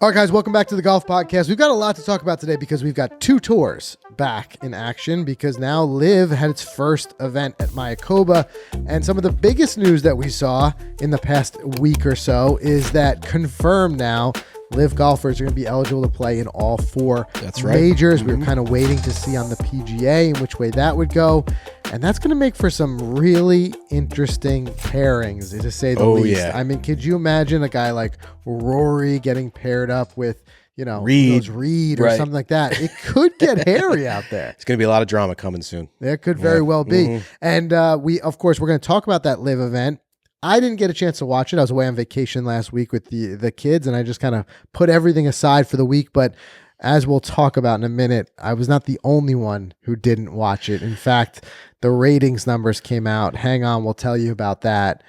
All right, guys, welcome back to the Golf Podcast. We've got a lot to talk about today because we've got two tours back in action because now LIV had its first event at Mayakoba. And some of the biggest news that we saw in the past week or so is that confirmed now LIV golfers are going to be eligible to play in all four majors. We were kind of waiting to see on the PGA in which way that would go. And that's going to make for some really interesting pairings, to say the least. Yeah. I mean, could you imagine a guy like Rory getting paired up with, Reed or something like that? It could get hairy out there. It's going to be a lot of drama coming soon. There could very well be. Mm-hmm. And we're going to talk about that LIV event. I didn't get a chance to watch it. I was away on vacation last week with the kids, and I just kind of put everything aside for the week. But as we'll talk about in a minute, I was not the only one who didn't watch it. In fact, the ratings numbers came out. Hang on, we'll tell you about that.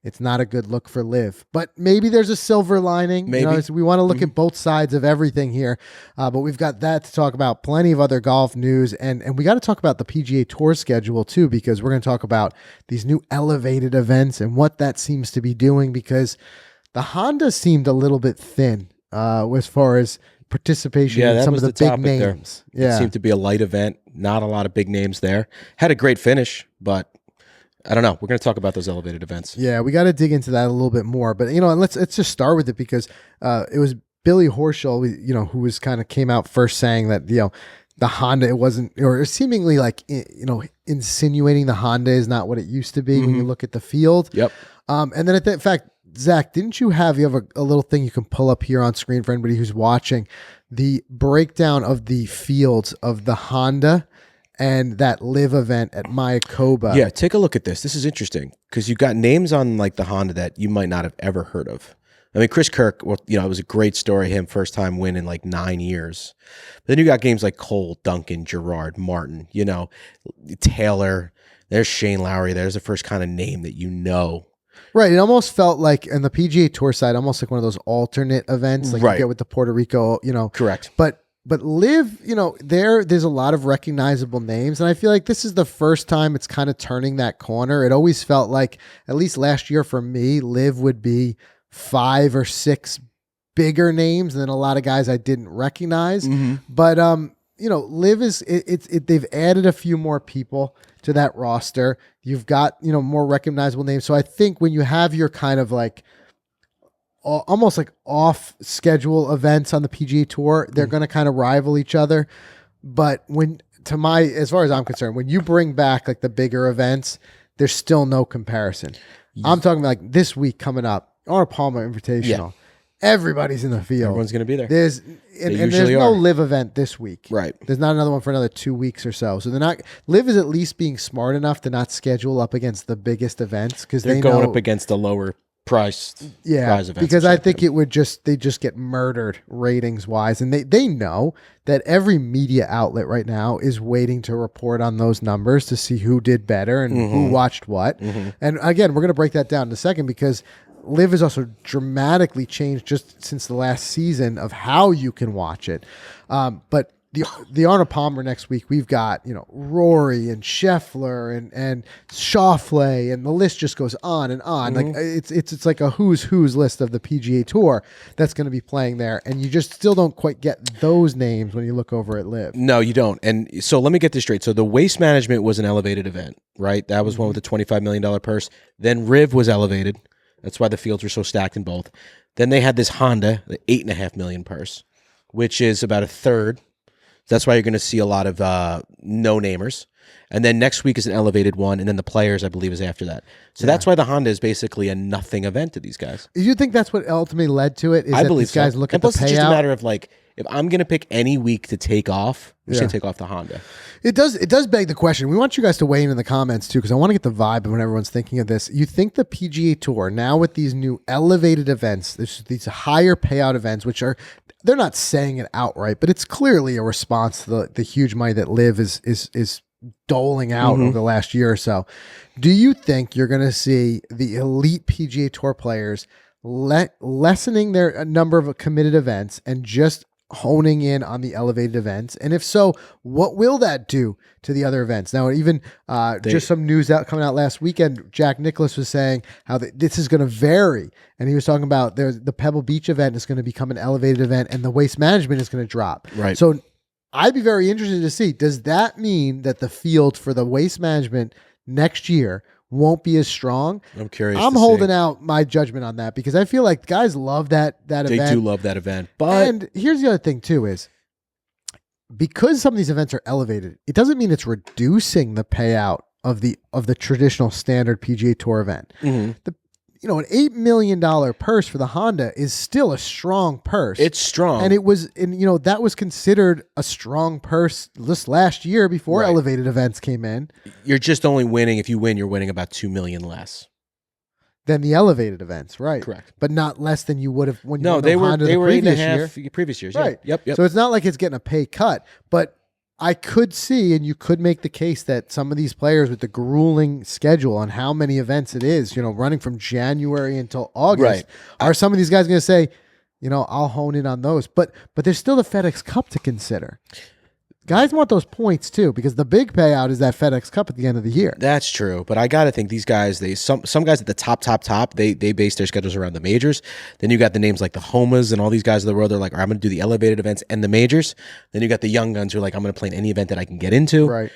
It's not a good look for LIV, but maybe there's a silver lining. Maybe. We want to look at both sides of everything here, but we've got that to talk about. Plenty of other golf news, and we got to talk about the PGA Tour schedule too, because we're going to talk about these new elevated events and what that seems to be doing, because the Honda seemed a little bit thin as far as participation in some of the big names. Yeah, it seemed to be a light event, not a lot of big names there. Had a great finish, but I don't know. We're going to talk about those elevated events. Yeah, we got to dig into that a little bit more. But, and let's just start with it, because it was Billy Horschel, who was kind of came out first saying that, the Honda, it wasn't, or seemingly like, insinuating the Honda is not what it used to be when you look at the field. Yep. And then in fact, Zach, didn't you have a little thing you can pull up here on screen for anybody who's watching, the breakdown of the fields of the Honda and that LIV event at Mayakoba? Yeah, take a look at this. This is interesting because you've got names on like the Honda that you might not have ever heard of. I mean, Chris Kirk, well, it was a great story, him first time win in like 9 years. But then you got games like Cole, Duncan, Gerard, Martin, Taylor. There's Shane Lowry. There's the first kind of name that you know. Right. It almost felt like, in the PGA Tour side, almost like one of those alternate events like you get with the Puerto Rico, Correct. But LIV, there's a lot of recognizable names. And I feel like this is the first time it's kind of turning that corner. It always felt like, at least last year for me, LIV would be 5 or 6 bigger names and then a lot of guys I didn't recognize. But, LIV is, they've added a few more people to that roster. You've got, more recognizable names. So I think when you have your kind of like, almost like off schedule events on the PGA Tour, they're going to kind of rival each other. But as far as I'm concerned, when you bring back like the bigger events, there's still no comparison. I'm talking about like this week coming up, Arnold Palmer Invitational. Yeah. Everybody's in the field. Everyone's going to be there. There's no LIV event this week. Right. There's not another one for another 2 weeks or so. So LIV is at least being smart enough to not schedule up against the biggest events, because they're going up against the lower prize events, because I think they just get murdered ratings wise, and they know that every media outlet right now is waiting to report on those numbers to see who did better and who watched what. And again, we're going to break that down in a second, because LIV has also dramatically changed just since the last season of how you can watch it. But the Arnold Palmer next week, we've got, Rory and Scheffler and Schauffele, and the list just goes on and on. Like it's like a who's list of the PGA Tour that's going to be playing there, and you just still don't quite get those names when you look over at LIV. No, you don't. And so let me get this straight. So the Waste Management was an elevated event, right? That was one with a $25 million purse. Then RIV was elevated. That's why the fields were so stacked in both. Then they had this Honda, the $8.5 million purse, which is about a third. That's why you're going to see a lot of no-namers. And then next week is an elevated one, and then the Players, I believe, is after that. So that's why the Honda is basically a nothing event to these guys. Do you think that's what ultimately led to it? I believe these guys so. Look at the payout? It's just a matter of like, if I'm going to pick any week to take off, I'm just going to take off the Honda. It does beg the question. We want you guys to weigh in the comments too, because I want to get the vibe of when everyone's thinking of this. You think the PGA Tour, now with these new elevated events, these higher payout events, which they're not saying it outright, but it's clearly a response to the huge money that LIV is doling out over the last year or so. Do you think you're going to see the elite PGA Tour players lessening their number of committed events and just honing in on the elevated events? And if so, what will that do to the other events? Now, even just some news coming out last weekend, Jack Nicklaus was saying how this is going to vary. And he was talking about the Pebble Beach event is going to become an elevated event and the waste management is going to drop. Right. So I'd be very interested to see, does that mean that the field for the waste management next year won't be as strong? I'm curious. I'm holding out my judgment on that because I feel like guys love that event. They do love that event. But and here's the other thing too is because some of these events are elevated, it doesn't mean it's reducing the payout of the traditional standard PGA Tour event. An $8 million purse for the Honda is still a strong purse. It's strong. And that was considered a strong purse this last year before elevated events came in. You're just only winning, if you win, you're winning about $2 million less than the elevated events, right? Correct. But not less than you would have when you No, they were Honda 8.5 previous years. Right. Yeah. Yep. So it's not like it's getting a pay cut, but I could see, and you could make the case that some of these players with the grueling schedule on how many events it is, running from January until August, are some of these guys going to say, I'll hone in on those. But there's still the FedEx Cup to consider. Guys want those points too, because the big payout is that FedEx Cup at the end of the year. That's true, but I gotta think these guys. Some guys at the top. They base their schedules around the majors. Then you got the names like the Homas and all these guys of the world. They're like, I'm going to do the elevated events and the majors. Then you got the young guns who are like, I'm going to play in any event that I can get into. Right,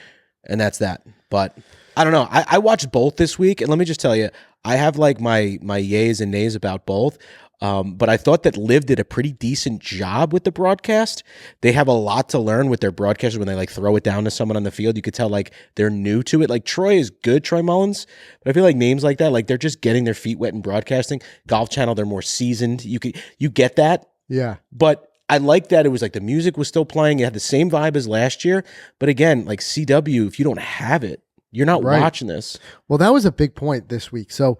and that's that. But I don't know. I watched both this week, and let me just tell you, I have like my yays and nays about both. But I thought that LIV did a pretty decent job with the broadcast. They have a lot to learn with their broadcasters when they like throw it down to someone on the field. You could tell like they're new to it. Like Troy is good, Troy Mullins, but I feel like names like that, like they're just getting their feet wet in broadcasting. Golf Channel, they're more seasoned. You get that. Yeah. But I like that it was like the music was still playing. It had the same vibe as last year. But again, like CW, if you don't have it, you're not watching this. Well, that was a big point this week. So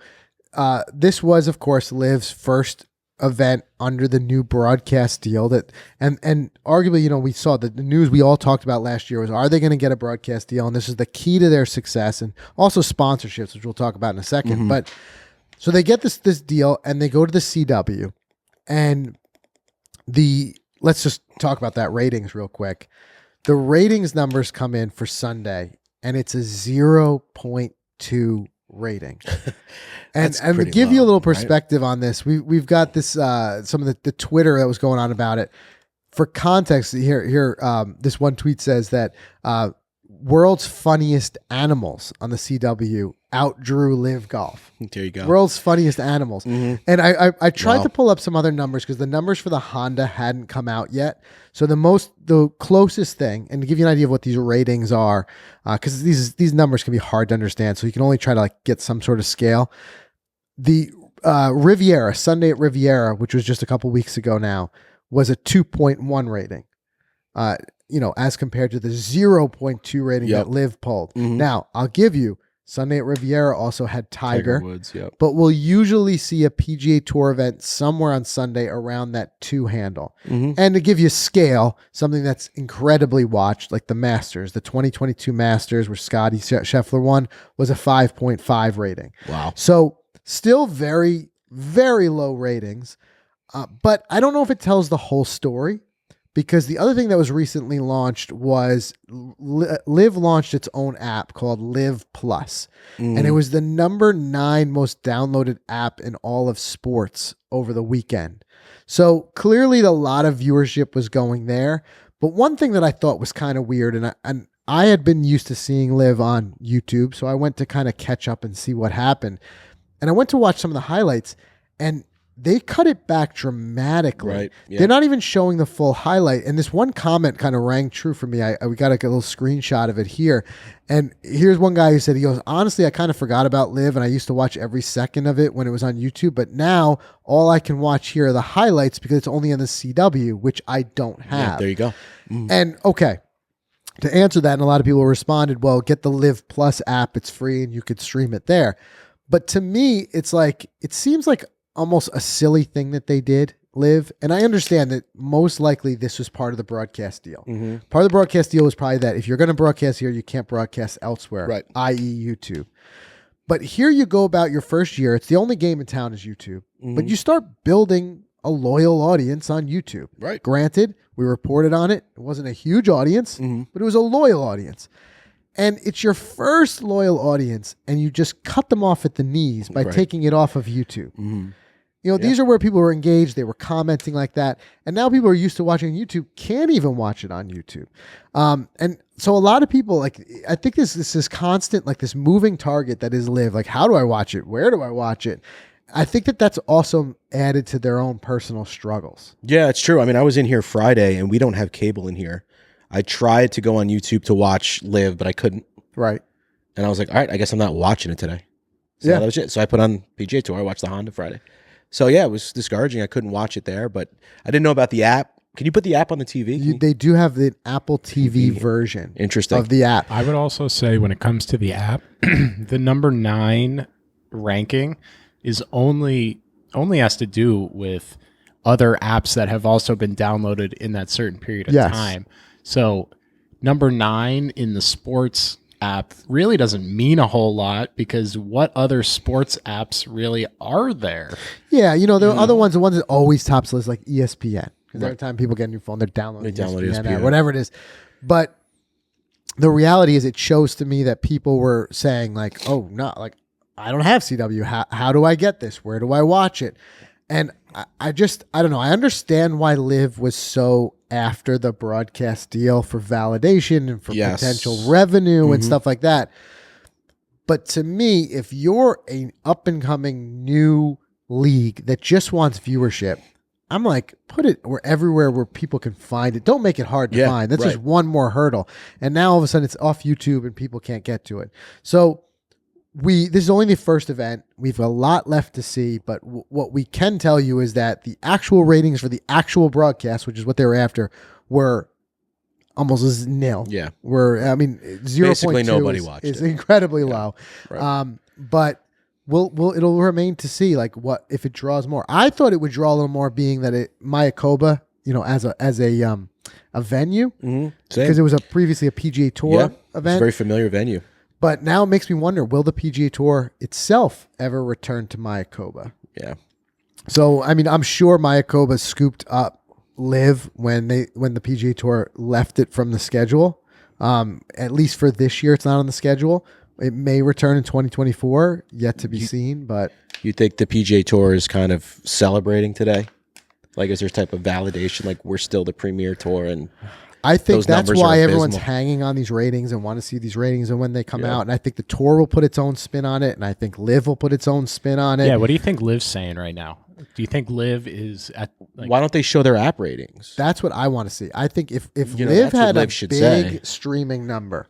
this was, of course, LIV's first event under the new broadcast deal and arguably, we saw the news we all talked about last year was, are they going to get a broadcast deal? And this is the key to their success and also sponsorships, which we'll talk about in a second. But so they get this deal and they go to the CW and let's just talk about that ratings real quick. The ratings numbers come in for Sunday and it's a 0.2 rating. And to give you a little perspective on this, we've got this some of the Twitter that was going on about it. For context, here this one tweet says that world's funniest animals on the CW outdrew LIV Golf. There you go. World's funniest animals. And I tried to pull up some other numbers because the numbers for the Honda hadn't come out yet. So the closest thing, and to give you an idea of what these ratings are, because these numbers can be hard to understand, so you can only try to like get some sort of scale. The Riviera, Sunday at Riviera, which was just a couple weeks ago now, was a 2.1 rating. As compared to the 0.2 rating that LIV pulled. Now, I'll give you, Sunday at Riviera also had Tiger Woods, but we'll usually see a PGA Tour event somewhere on Sunday around that 2 handle. And to give you scale, something that's incredibly watched, like the Masters, the 2022 Masters where Scotty Scheffler won, was a 5.5 rating. Wow. So still very, very low ratings. But I don't know if it tells the whole story. Because the other thing that was recently launched was LIV launched its own app called LIV Plus. And it was the number 9 most downloaded app in all of sports over the weekend. So clearly a lot of viewership was going there. But one thing that I thought was kind of weird, and I had been used to seeing LIV on YouTube, so I went to kind of catch up and see what happened. And I went to watch some of the highlights, and they cut it back dramatically. Right. Yeah. They're not even showing the full highlight. And this one comment kind of rang true for me. We got a little screenshot of it here. And here's one guy who said, he goes, honestly, I kind of forgot about LIV and I used to watch every second of it when it was on YouTube. But now all I can watch here are the highlights because it's only on the CW, which I don't have. Yeah, there you go. And okay, to answer that, and a lot of people responded, well, get the LIV Plus app. It's free and you could stream it there. But to me, it's like, it seems like almost a silly thing that they did, LIV. And I understand that most likely this was part of the broadcast deal. Part of the broadcast deal was probably that if you're going to broadcast here, you can't broadcast elsewhere, right? i.e. YouTube. But here you go about your first year. It's the only game in town is YouTube. But you start building a loyal audience on YouTube. Right. Granted, we reported on it. It wasn't a huge audience, but it was a loyal audience. And it's your first loyal audience, and you just cut them off at the knees by taking it off of YouTube. You know, these are where people were engaged. They were commenting like that. And now people are used to watching YouTube, can't even watch it on YouTube. And so a lot of people, like, I think this is constant, like this moving target that is LIV. Like, how do I watch it? Where do I watch it? I think that's also added to their own personal struggles. Yeah, it's true. I mean, I was in here Friday, and we don't have cable in here. I tried to go on YouTube to watch LIV, but I couldn't. Right. And I was like, all right, I guess I'm not watching it today. So that was it. So I put on PGA Tour. I watched the Honda Friday. So yeah, it was discouraging. I couldn't watch it there, but I didn't know about the app. Can you put the app on the TV? They do have the Apple TV version of the app. I would also say when it comes to the app, the number 9 ranking is only has to do with other apps that have also been downloaded in that certain period of time. So number 9 in the sports app really doesn't mean a whole lot, because what other sports apps really are there? Yeah, you know, there are other ones, the ones that always tops list, like ESPN. Because every time people get a new phone, they're downloading ESPN app, whatever it is. But the reality is, it shows to me that people were saying like, oh, no, like, I don't have CW. How do I get this? Where do I watch it? And I don't know. I understand why LIV was so after the broadcast deal for validation and for potential revenue and stuff like that. But to me, if you're an up and coming new league that just wants viewership, I'm like, put it everywhere where people can find it. Don't make it hard to find. That's just one more hurdle. And now all of a sudden it's off YouTube and people can't get to it. So this is only the first event. We have a lot left to see, but what we can tell you is that the actual ratings for the actual broadcast, which is what they were after, were almost nil. Yeah. 0.2 basically nobody watched is it. incredibly low. Right. But it'll remain to see like what if it draws more. I thought it would draw a little more, being that Mayakoba, you know, as a venue, because it was previously a PGA Tour event. It's a very familiar venue. But now it makes me wonder, will the PGA Tour itself ever return to Mayakoba? Yeah. So, I mean, I'm sure Mayakoba scooped up LIV when the PGA Tour left it from the schedule. At least for this year, it's not on the schedule. It may return in 2024, yet to be seen. But you think the PGA Tour is kind of celebrating today? Like, is there type of validation? Like, we're still the premier tour, and I think that's why everyone's hanging on these ratings and want to see these ratings and when they come out. And I think the tour will put its own spin on it, and I think LIV will put its own spin on it. Yeah, what do you think LIV's saying right now? Do you think LIV is at why don't they show their app ratings? That's what I want to see. I think if LIV had a big streaming number,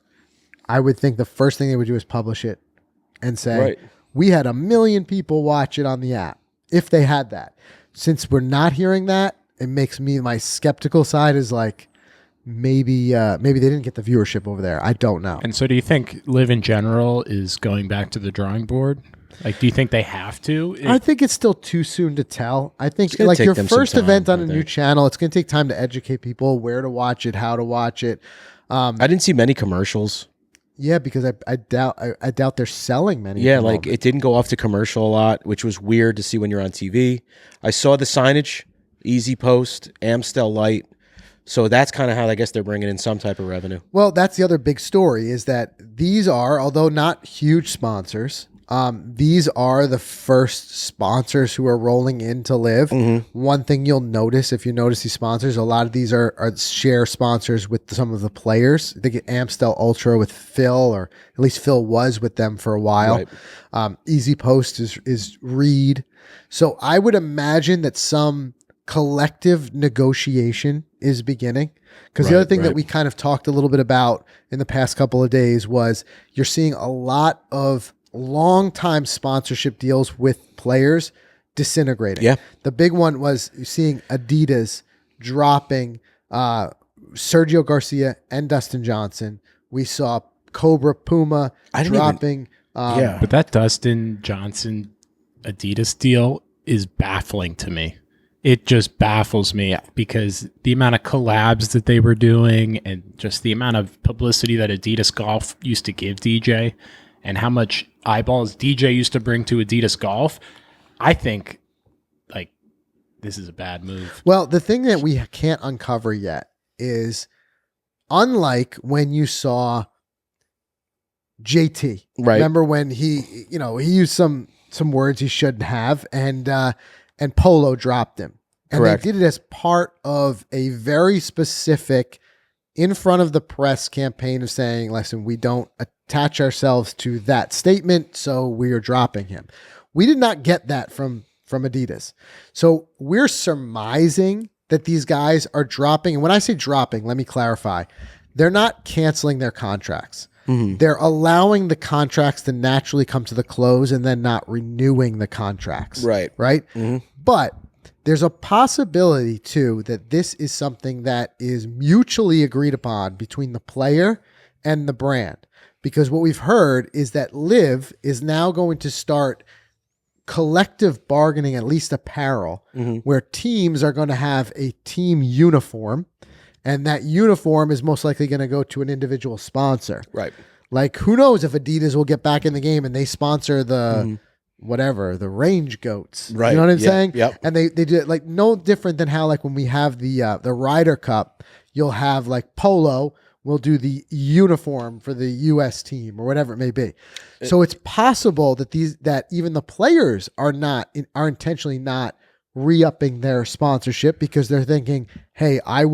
I would think the first thing they would do is publish it and say, we had 1 million people watch it on the app, if they had that. Since we're not hearing that, it makes me, my skeptical side is like, maybe they didn't get the viewership over there. I don't know. And so do you think LIV in general is going back to the drawing board? Like, do you think they have to? I think it's still too soon to tell. I think like your first event on a new channel, it's going to take time to educate people where to watch it, how to watch it. I didn't see many commercials. Yeah, because I doubt they're selling many. Yeah, like it didn't go off to commercial a lot, which was weird to see when you're on TV. I saw the signage, Easy Post, Amstel Light. So that's kind of how I guess they're bringing in some type of revenue. Well, that's the other big story, is that these are, although not huge sponsors, these are the first sponsors who are rolling into LIV. One thing you'll notice, if you notice these sponsors, a lot of these are share sponsors with some of the players. They get Amstel Ultra with Phil, or at least Phil was with them for a while. Right. Easy Post is Reed. So I would imagine that some collective negotiation is beginning, because the other thing that we kind of talked a little bit about in the past couple of days was you're seeing a lot of long-time sponsorship deals with players disintegrating. Yeah. The big one was seeing Adidas dropping Sergio Garcia and Dustin Johnson. We saw Cobra Puma dropping. But that Dustin Johnson Adidas deal is baffling to me. It just baffles me, because the amount of collabs that they were doing and just the amount of publicity that Adidas Golf used to give DJ and how much eyeballs DJ used to bring to Adidas Golf, I think like this is a bad move. Well, the thing that we can't uncover yet is, unlike when you saw JT, Right. remember when he used some words he shouldn't have, and Polo dropped him. And Correct. they did it as part of a very specific, in front of the press campaign of saying, listen, we don't attach ourselves to that statement, so we are dropping him. We did not get that from Adidas. So we're surmising that these guys are dropping. And when I say dropping, let me clarify. They're not canceling their contracts. Mm-hmm. They're allowing the contracts to naturally come to the close and then not renewing the contracts. Right. Right? Mm-hmm. But there's a possibility, too, that this is something that is mutually agreed upon between the player and the brand. Because what we've heard is that LIV is now going to start collective bargaining, at least apparel, where teams are going to have a team uniform, and that uniform is most likely going to go to an individual sponsor. Right. Like, who knows if Adidas will get back in the game and they sponsor the whatever, the range goats. Right. You know what I'm Yeah. saying? Yep. And they do it like no different than how, like, when we have the Ryder Cup, you'll have like Polo will do the uniform for the US team or whatever it may be. So it's possible that that even the players are intentionally not re-upping their sponsorship because they're thinking, hey, I'm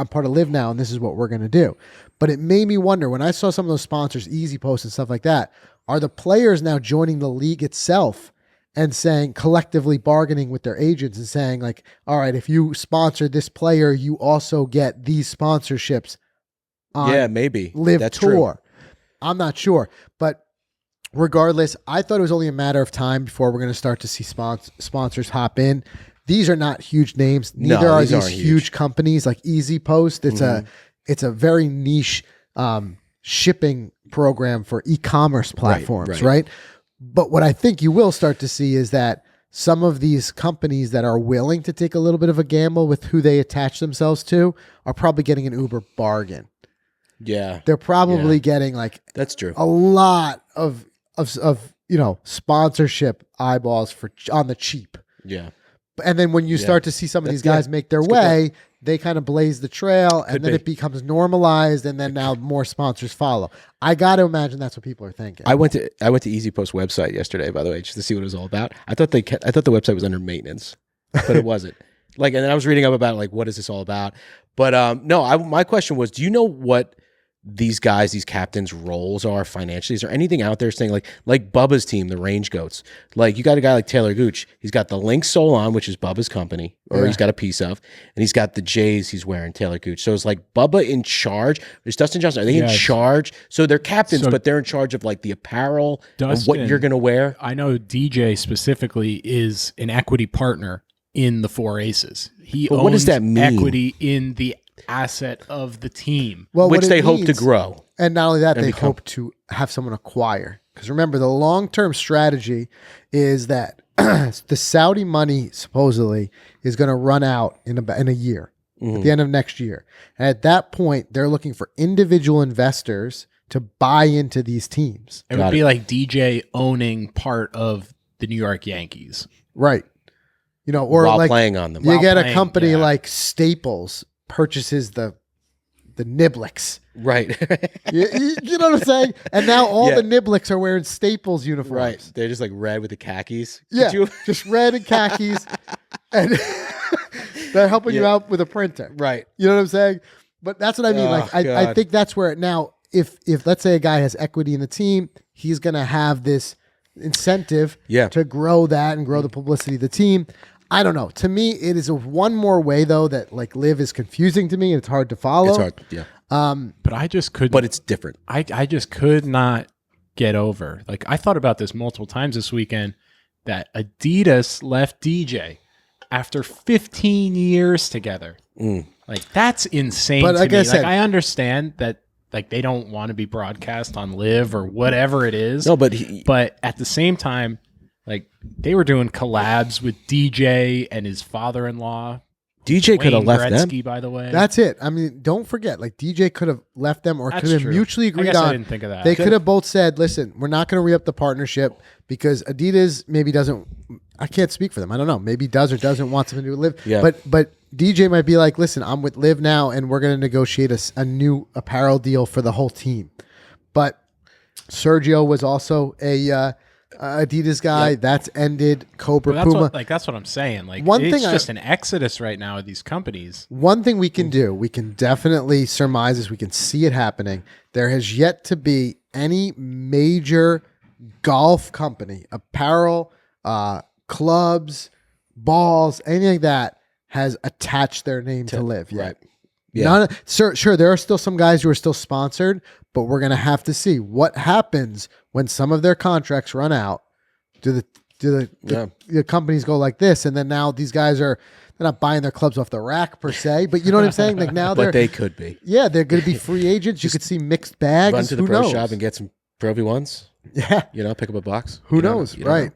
part of LIV now and this is what we're going to do. But it made me wonder, when I saw some of those sponsors, Easy Post and stuff like that, are the players now joining the league itself and saying, collectively bargaining with their agents and saying, like, all right, if you sponsor this player, you also get these sponsorships on maybe. LIV That's Tour. true. I'm not sure. But regardless, I thought it was only a matter of time before we're going to start to see sponsors hop in. These are not huge names. Neither No, are these these aren't huge huge. companies like Easy Post. It's a very niche shipping program for e-commerce platforms, right? But what I think you will start to see is that some of these companies that are willing to take a little bit of a gamble with who they attach themselves to are probably getting an uber bargain. Yeah. They're probably getting like That's true. a lot of sponsorship eyeballs on the cheap. Yeah. And then when you start to see some of these That's- guys make their way, they kind of blaze the trail, and then be. it becomes normalized, and then now more sponsors follow. I got to imagine that's what people are thinking. I went to Easy Post website yesterday, by the way, just to see what it was all about. I thought the website was under maintenance, but it wasn't. Like, and then I was reading up about like, what is this all about? But no, my question was, do you know what these guys, these captains' roles are financially? Is there anything out there saying like Bubba's team, the Range Goats? Like, you got a guy like Taylor Gooch. He's got the Link Sole on, which is Bubba's company, or he's got a piece of, and he's got the J's he's wearing, Taylor Gooch. So it's like Bubba in charge. Is Dustin Johnson, are they in charge? So they're captains, but they're in charge of like the apparel and what you're going to wear. I know DJ specifically is an equity partner in the Four Aces. He owns what does that mean? Equity in the asset of the team. Well, Which what it they hope to means- grow. And not only that, and they become. hope to have someone acquire. Because remember, the long-term strategy is that the Saudi money supposedly is going to run out in a year, at the end of next year. And at that point, they're looking for individual investors to buy into these teams. It would be like DJ owning part of the New York Yankees. Right. Or While like playing on them. you get a playing, company yeah. like Staples purchases the Niblix. Right. You know what I'm saying? And now all Yeah. the Niblix are wearing Staples uniforms. Right. They're just like red with the khakis. Yeah, Could you- just red and khakis, and they're helping you out with a printer. Right. You know what I'm saying? But that's what I mean. Oh, Like, I God. think that's where now, if let's say a guy has equity in the team, he's gonna have this incentive to grow that and grow the publicity of the team. I don't know. To me, it is one more way though that like LIV is confusing to me and it's hard to follow. It's hard. Yeah. But I just couldn't. But it's different. I just could not get over. Like, I thought about this multiple times this weekend, that Adidas left DJ after 15 years together. Like, that's insane But to like me. I said- I understand that, like, they don't want to be broadcast on LIV or whatever it is. No, but But at the same time, like, they were doing collabs with DJ and his father-in-law. DJ could have Wayne left Gretzky, them. by the way. That's it. I mean, don't forget, like DJ could have left them or That's could have true. mutually I agreed guess I on. didn't think of that. They could have both said, listen, we're not going to re-up the partnership because Adidas maybe doesn't I can't speak for them. I don't know. Maybe he does or doesn't want something to do with LIV. Yeah. But DJ might be like, listen, I'm with LIV now, and we're going to negotiate a new apparel deal for the whole team. But Sergio was also a Adidas guy. Yep. That's ended. Cobra But that's Puma. that's what I'm saying. Like, One it's thing just an exodus right now of these companies. One thing we can do, we can definitely surmise this. We can see it happening. There has yet to be any major golf company, apparel, clubs, balls, anything like that has attached their name to LIV yet. Right. Yeah. Sure, there are still some guys who are still sponsored, but we're going to have to see what happens when some of their contracts run out. Do the companies go like this, and then now these guys they're not buying their clubs off the rack per se, but you know what I'm saying? Like now But they could be. Yeah, they're going to be free agents. You could see mixed bags. Run to the Who pro knows? shop and get some Pro V1s. Yeah. Pick up a box. Who You don't knows? know. You don't Right.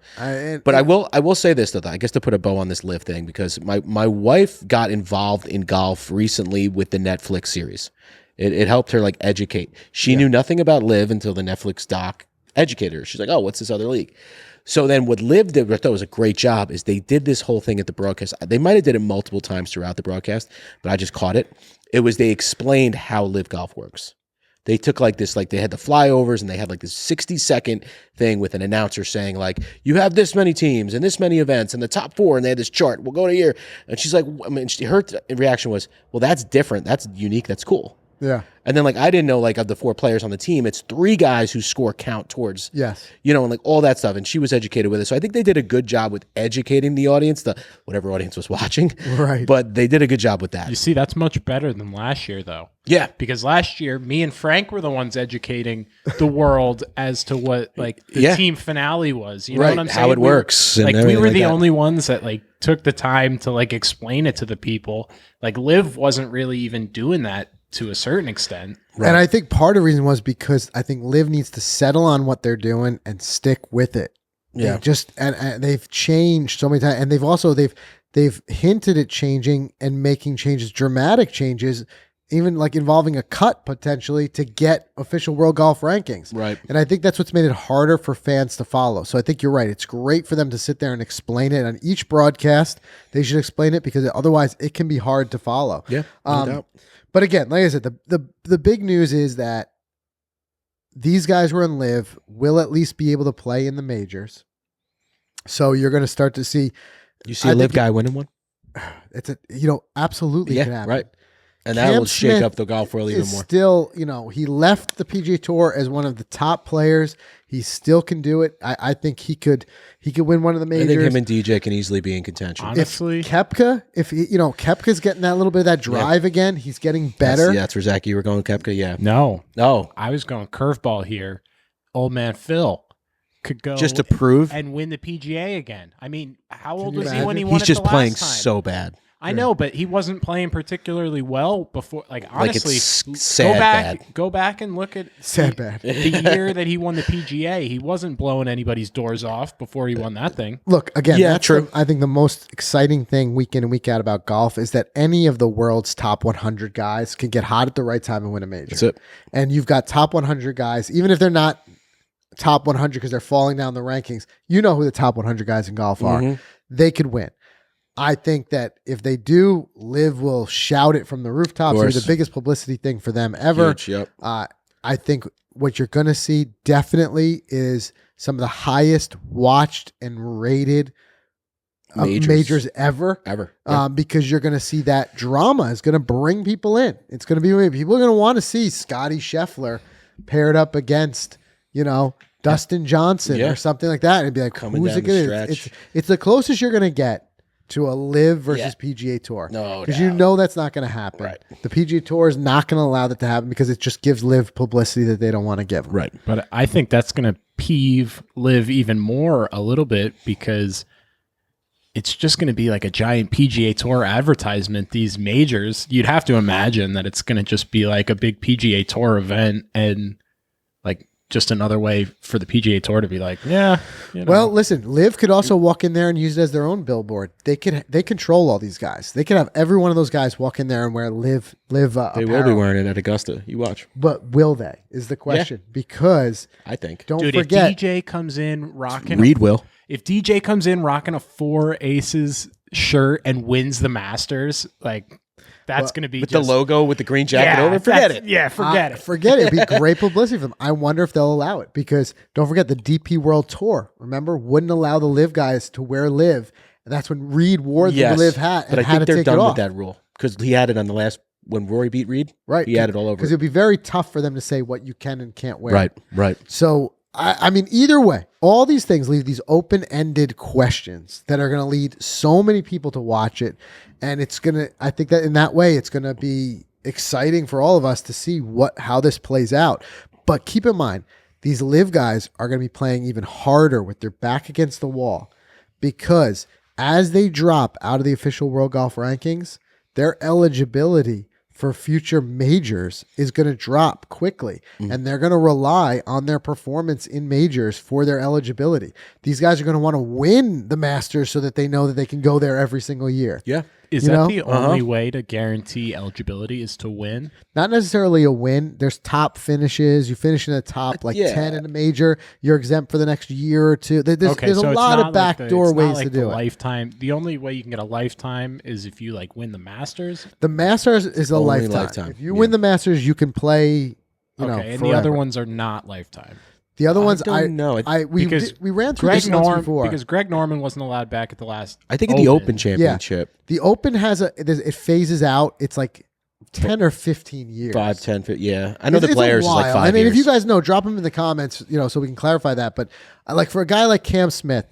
know. But I will say this, though, I guess to put a bow on this LIV thing, because my wife got involved in golf recently with the Netflix series. It helped her like educate. She knew nothing about LIV until the Netflix doc educated her. She's like, oh, what's this other league? So then what LIV did, what I thought was a great job, is they did this whole thing at the broadcast. They might have did it multiple times throughout the broadcast, but I just caught it. It was they explained how LIV Golf works. They took like this, like they had the flyovers and they had like this 60-second thing with an announcer saying like, you have this many teams and this many events and the top 4, and they had this chart. We'll go to here. And she's like, her reaction was, well, that's different. That's unique. That's cool. Yeah. And then like, I didn't know like of the 4 players on the team, it's 3 guys whose score count towards, Yes. and like all that stuff. And she was educated with it. So I think they did a good job with educating the audience, whatever audience was watching. Right. But they did a good job with that. You see, that's much better than last year, though. Yeah. Because last year, me and Frank were the ones educating the world as to what like the team finale was. You know what I'm saying? How it works. Like we were the that. only ones that like took the time to like explain it to the people. Like LIV wasn't really even doing that to a certain extent. Right. And I think part of the reason was because I think LIV needs to settle on what they're doing and stick with it. Yeah. And they've changed so many times, and they've hinted at changing and making changes, dramatic changes, even like involving a cut potentially to get official world golf rankings. Right. And I think that's what's made it harder for fans to follow. So I think you're right. It's great for them to sit there and explain it on each broadcast. They should explain it because otherwise it can be hard to follow. Yeah. No doubt. But again, like I said, the big news is that these guys who are in LIV will at least be able to play in the majors. So you're going to start to see. You see a LIV guy winning one? It's absolutely can happen. Right. And that will shake up the golf world even more. Still, he left the PGA Tour as one of the top players. He still can do it. I think he could win one of the majors. I think him and DJ can easily be in contention. Honestly, Kepka's getting that little bit of that drive again. He's getting better. That's where Zach, you were going, Kepka. Yeah. No, No. I was going curveball here. Old man Phil could go Just to prove. and win the PGA again. I mean, how old you was he imagine? when he won He's it just the playing last time? so bad. I know, but he wasn't playing particularly well before. Like honestly, it's sad go back and look at Sad bad. the year that he won the PGA. He wasn't blowing anybody's doors off before he won that thing. Look, again, Yeah, that's true. I think the most exciting thing week in and week out about golf is that any of the world's top 100 guys can get hot at the right time and win a major. That's it. And you've got top 100 guys, even if they're not top 100 because they're falling down the rankings, you know who the top 100 guys in golf are. Mhm. They could win. I think that if they do, LIV will shout it from the rooftops. It'll be the biggest publicity thing for them ever. Huge, yep. I think what you're going to see definitely is some of the highest watched and rated majors ever. Because you're going to see that drama is going to bring people in. It's going to be, people are going to want to see Scotty Scheffler paired up against, Dustin Johnson or something like that. And be like, Coming who's down it the going to? stretch. It's the closest you're going to get to a LIV versus PGA Tour. No because doubt. that's not going to happen. Right. The PGA Tour is not going to allow that to happen because it just gives LIV publicity that they don't want to give them. Right. But I think that's going to peeve LIV even more a little bit because it's just going to be like a giant PGA Tour advertisement. These majors, you'd have to imagine that it's going to just be like a big PGA Tour event and like just another way for the PGA Tour to be like, yeah. Well, listen, LIV could also walk in there and use it as their own billboard. They control all these guys. They could have every one of those guys walk in there and wear LIV They apparel. will be wearing it at Augusta. You watch. But will they? Is the question. Because I think. don't Dude, forget, if DJ comes in rocking Reed will. If DJ comes in rocking a 4 Aces shirt and wins the Masters, like that's going to be With just, the logo with the green jacket over, forget it. Yeah, forget it. Forget it. It'd be great publicity for them. I wonder if they'll allow it because don't forget the DP World Tour. Remember, wouldn't allow the LIV guys to wear LIV, and that's when Reed wore the LIV hat and but I had think to they're take done it with off. that rule because he had it on the last when Rory beat Reed. Right, he had it all over. because it'd be very tough for them to say what you can and can't wear. Right. So, I mean, either way, all these things leave these open-ended questions that are going to lead so many people to watch it. And it's going to, I think that in that way, it's going to be exciting for all of us to see how this plays out. But keep in mind, these LIV guys are going to be playing even harder with their back against the wall because as they drop out of the official World Golf Rankings, their eligibility for future majors is going to drop quickly, and they're going to rely on their performance in majors for their eligibility. These guys are going to want to win the Masters so that they know that they can go there every single year. Yeah. Is that the only way to guarantee eligibility is to win? Not necessarily a win. There's top finishes. You finish in the top 10 in a major, you're exempt for the next year or two. There's so a it's lot not of backdoor it's not ways like to the do it. lifetime. The only way you can get a lifetime is if you like win the Masters. The Masters is a Only lifetime. If you win the Masters, you can play. You know, and forever. the other ones are not lifetime. The other ones, don't know. we ran through this once before. Because Greg Norman wasn't allowed back at the last. I think in the Open Championship. The Open has it phases out. It's like 10 or 15 years. 5, 10, 15, yeah. I know the It's a players is like while. 5 I mean, years. if you guys know, drop them in the comments, so we can clarify that. But like for a guy like Cam Smith,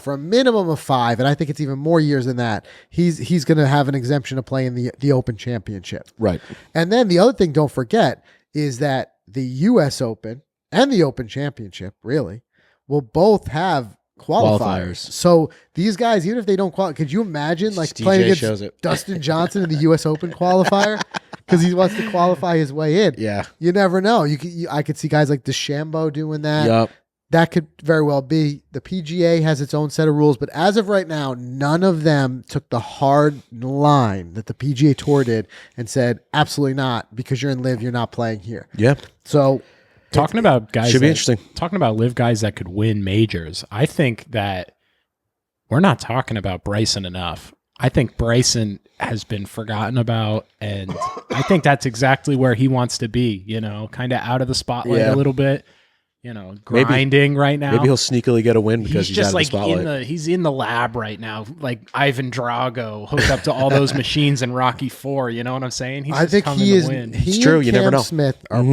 for a minimum of 5, and I think it's even more years than that, he's going to have an exemption to play in the Open Championship. Right. And then the other thing, don't forget, is that the U.S. Open and the Open Championship, really, will both have qualifiers. So these guys, even if they don't qualify, could you imagine like DJ playing shows against it. Dustin Johnson in the U.S. Open qualifier because he wants to qualify his way in? Yeah. You never know. I could see guys like DeChambeau doing that. Yup. That could very well be. The PGA has its own set of rules, but as of right now, none of them took the hard line that the PGA Tour did and said, absolutely not, because you're in LIV, you're not playing here. Yep. So Talking about guys, should be interesting. Talking about LIV guys that could win majors. I think that we're not talking about Bryson enough. I think Bryson has been forgotten about, and I think that's exactly where he wants to be. Kind of out of the spotlight a little bit. Grinding right now. Maybe he'll sneakily get a win because he's just out of like the spotlight. he's in the lab right now, like Ivan Drago, hooked up to all those machines in Rocky IV. You know what I'm saying? He's I think coming he to is. win. He It's true. and You never Cam know. Smith are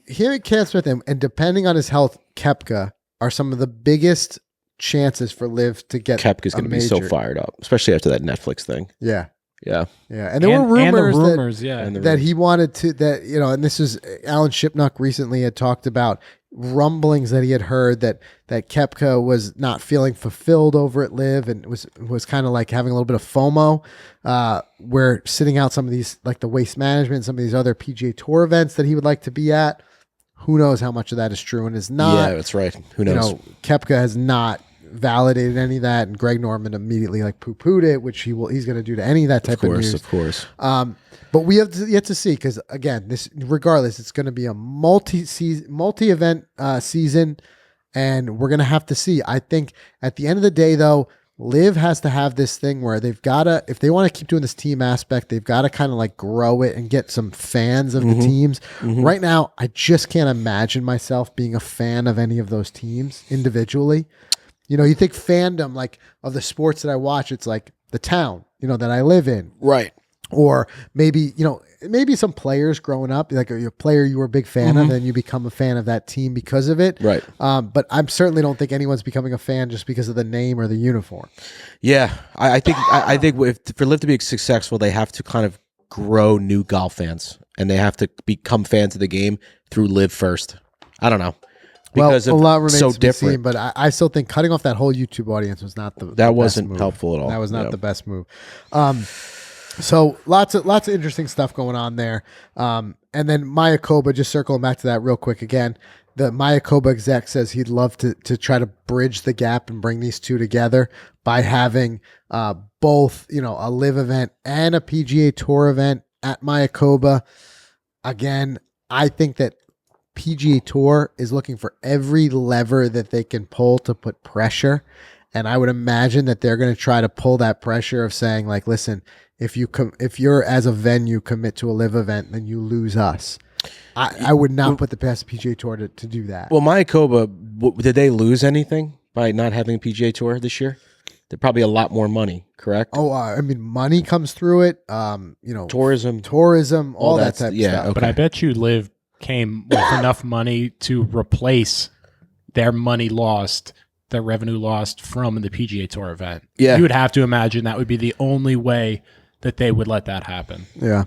him and Cam Smith, and depending on his health, Koepka are some of the biggest chances for LIV to get. Koepka's going to be so major. fired up, especially after that Netflix thing. Yeah, Yeah. and there were rumors And the that he wanted to and this is Alan Shipnuck recently had talked about rumblings that he had heard that Koepka was not feeling fulfilled over at LIV and was kind of like having a little bit of FOMO, where sitting out some of these, like the Waste Management, some of these other PGA Tour events that he would like to be at. Who knows how much of that is true and is not. Yeah, that's right. Who knows? Koepka has not validated any of that, and Greg Norman immediately poo-pooed it, which he's going to do to any of that type of news. Of course. But we have yet to see, because again, regardless, it's going to be a multi-event season, and we're going to have to see. I think at the end of the day, though, LIV has to have this thing where they've got to, if they want to keep doing this team aspect, they've got to kind of like grow it and get some fans of the teams. Right now, I just can't imagine myself being a fan of any of those teams individually. You think fandom, like of the sports that I watch, it's like the town, that I live in. Right. Or maybe, maybe some players growing up, like a player you were a big fan of, and you become a fan of that team because of it. Right. But I certainly don't think anyone's becoming a fan just because of the name or the uniform. Yeah. I think for LIV to be successful, they have to kind of grow new golf fans, and they have to become fans of the game through LIV first. I don't know. Because a lot remains so to be different. seen, but I still think cutting off that whole YouTube audience was not the That best wasn't move. helpful at all. That was not the best move. So lots of interesting stuff going on there. And then Mayakoba, just circling back to that real quick again. the Mayakoba exec says he'd love to try to bridge the gap and bring these two together by having both, a LIV event and a PGA Tour event at Mayakoba. Again, I think that PGA Tour is looking for every lever that they can pull to put pressure. And I would imagine that they're going to try to pull that pressure of saying, like, listen, if you're as a venue commit to a LIV event, then you lose us. I would not put the past PGA Tour to do that. Well, Mayakoba, did they lose anything by not having a PGA Tour this year? They're probably a lot more money, correct? Oh, money comes through it. Tourism, all that type of stuff. Okay. But I bet you LIV came with enough money to replace their money lost, their revenue lost from the PGA Tour event. Yeah. You would have to imagine that would be the only way that they would let that happen. Yeah.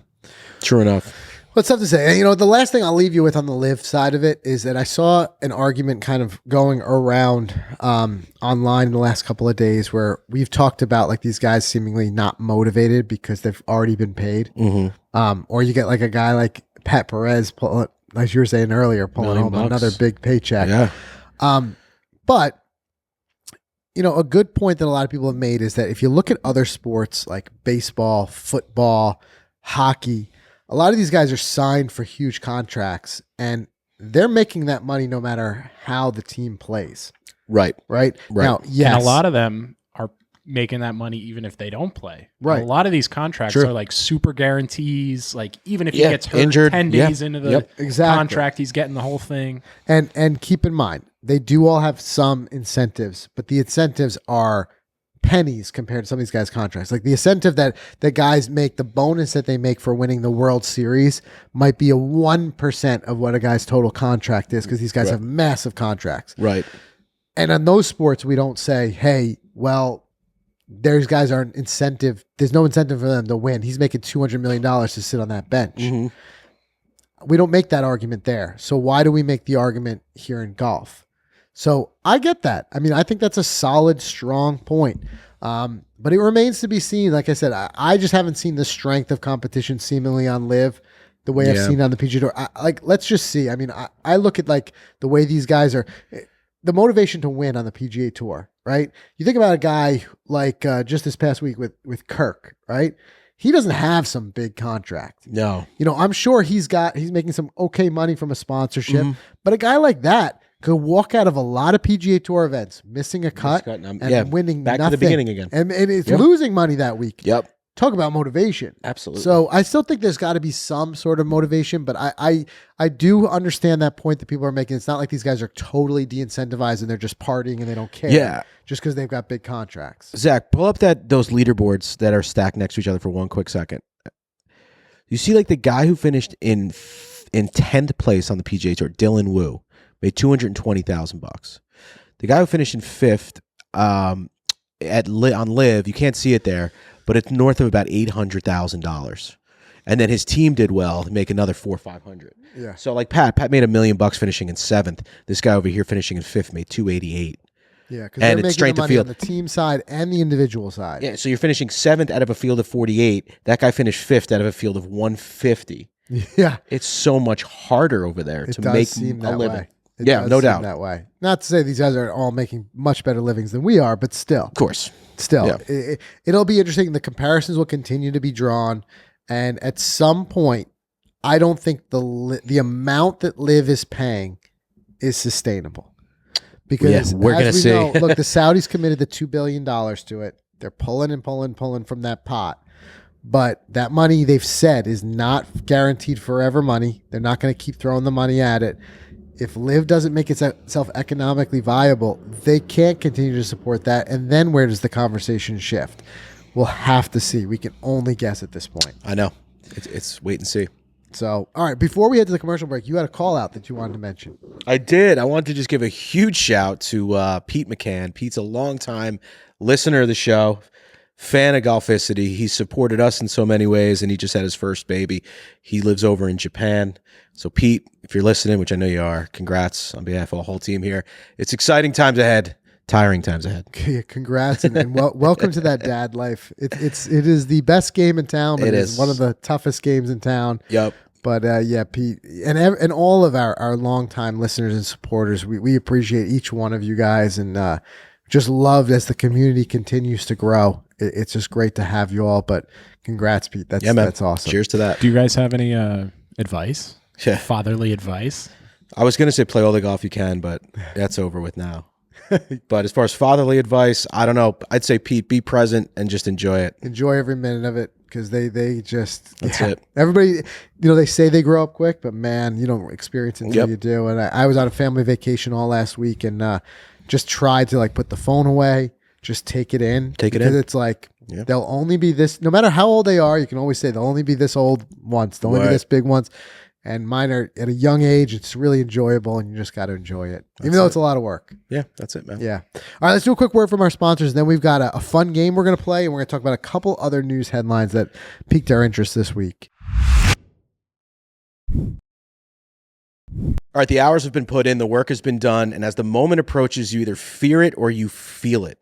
True enough. Well, it's tough to say. The last thing I'll leave you with on the LIV side of it is that I saw an argument kind of going around online in the last couple of days where we've talked about like these guys seemingly not motivated because they've already been paid. Mm-hmm. Or you get like a guy like Pat Perez, as you were saying earlier, pulling home another big paycheck. Yeah. But a good point that a lot of people have made is that if you look at other sports like baseball, football, hockey, a lot of these guys are signed for huge contracts and they're making that money no matter how the team plays. Right. Now, yes. And a lot of them are making that money even if they don't play. Right. A lot of these contracts are like super guarantees. Like even if he gets hurt injured, 10 days into the exactly. contract, he's getting the whole thing. And keep in mind, they do all have some incentives, but the incentives are pennies compared to some of these guys' contracts. Like the incentive that the guys make, the bonus that they make for winning the World Series might be a 1% of what a guy's total contract is because these guys have massive contracts. Right. And on those sports, we don't say, hey, well, those guys aren't incentive. There's no incentive for them to win. He's making $200 million to sit on that bench. Mm-hmm. We don't make that argument there. So why do we make the argument here in golf? So I get that. I think that's a solid, strong point. But it remains to be seen. Like I said, I just haven't seen the strength of competition seemingly on LIV the way I've seen on the PGA Tour. Let's just see. I look at like the way these guys are, the motivation to win on the PGA Tour, right? You think about a guy like just this past week with Kirk, right? He doesn't have some big contract. No. I'm sure he's making some okay money from a sponsorship, but a guy like that could walk out of a lot of PGA Tour events, missing a cut and winning back nothing. to the beginning again. And it's losing money that week. Yep. Talk about motivation. Absolutely. So I still think there's got to be some sort of motivation, but I do understand that point that people are making. It's not like these guys are totally de-incentivized and they're just partying and they don't care. Yeah. Just because they've got big contracts. Zach, pull up those leaderboards that are stacked next to each other for one quick second. You see like the guy who finished in 10th place on the PGA Tour, Dylan Wu, made $220,000. The guy who finished in 5th on LIV, you can't see it there, but it's north of about $800,000. And then his team did well to make another $400 or $500. Yeah. So like Pat made $1 million finishing in 7th. This guy over here finishing in 5th made $288,000. Yeah, because they're making the money on the team side and the individual side. Yeah, so you're finishing 7th out of a field of 48. That guy finished 5th out of a field of 150. Yeah. It's so much harder over there to make a living. Yeah, no doubt. That way. Not to say these guys are all making much better livings than we are, but still. Of course. Still. Yeah. It'll be interesting. The comparisons will continue to be drawn. And at some point, I don't think the amount that LIV is paying is sustainable. Because we're going to see. Look, the Saudis committed the $2 billion to it. They're pulling and pulling from that pot. But that money, they've said, is not guaranteed forever money. They're not going to keep throwing the money at it. If LIV doesn't make itself economically viable, they can't continue to support that. And then where does the conversation shift? We'll have to see. We can only guess at this point. I know. It's wait and see. So, all right, before we head to the commercial break, you had a call out that you wanted to mention. I did. I wanted to just give a huge shout to Pete McCann. Pete's a longtime listener of the show, fan of Golficity. He supported us in so many ways, and he just had his first baby. He lives over in Japan. So, Pete, if you're listening, which I know you are, congrats on behalf of the whole team here. It's exciting times ahead. Tiring times ahead. Okay, congrats and welcome to that dad life. It is the best game in town, but it is one of the toughest games in town. Yep. But yeah, Pete, and all of our longtime listeners and supporters, we appreciate each one of you guys, and just loved as the community continues to grow. It's just great to have you all. But congrats, Pete. That's awesome. Cheers to that. Do you guys have any advice? Yeah. Fatherly advice? I was going to say play all the golf you can, but that's over with now. But as far as fatherly advice, I don't know. I'd say, Pete, be present and just enjoy it. Enjoy every minute of it, because they just That's it. Everybody, they say they grow up quick, but man, you don't experience it until you do. And I was on a family vacation all last week, and just tried to like put the phone away, just take it in. Because it's like they'll only be this, no matter how old they are, you can always say they'll only be this old once, they'll only be this big once. And mine are at a young age. It's really enjoyable, and you just got to enjoy it, even though it's a lot of work. Yeah, that's it, man. Yeah. All right, let's do a quick word from our sponsors. Then we've got a fun game we're going to play, and we're going to talk about a couple other news headlines that piqued our interest this week. All right, the hours have been put in, the work has been done, and as the moment approaches, you either fear it or you feel it.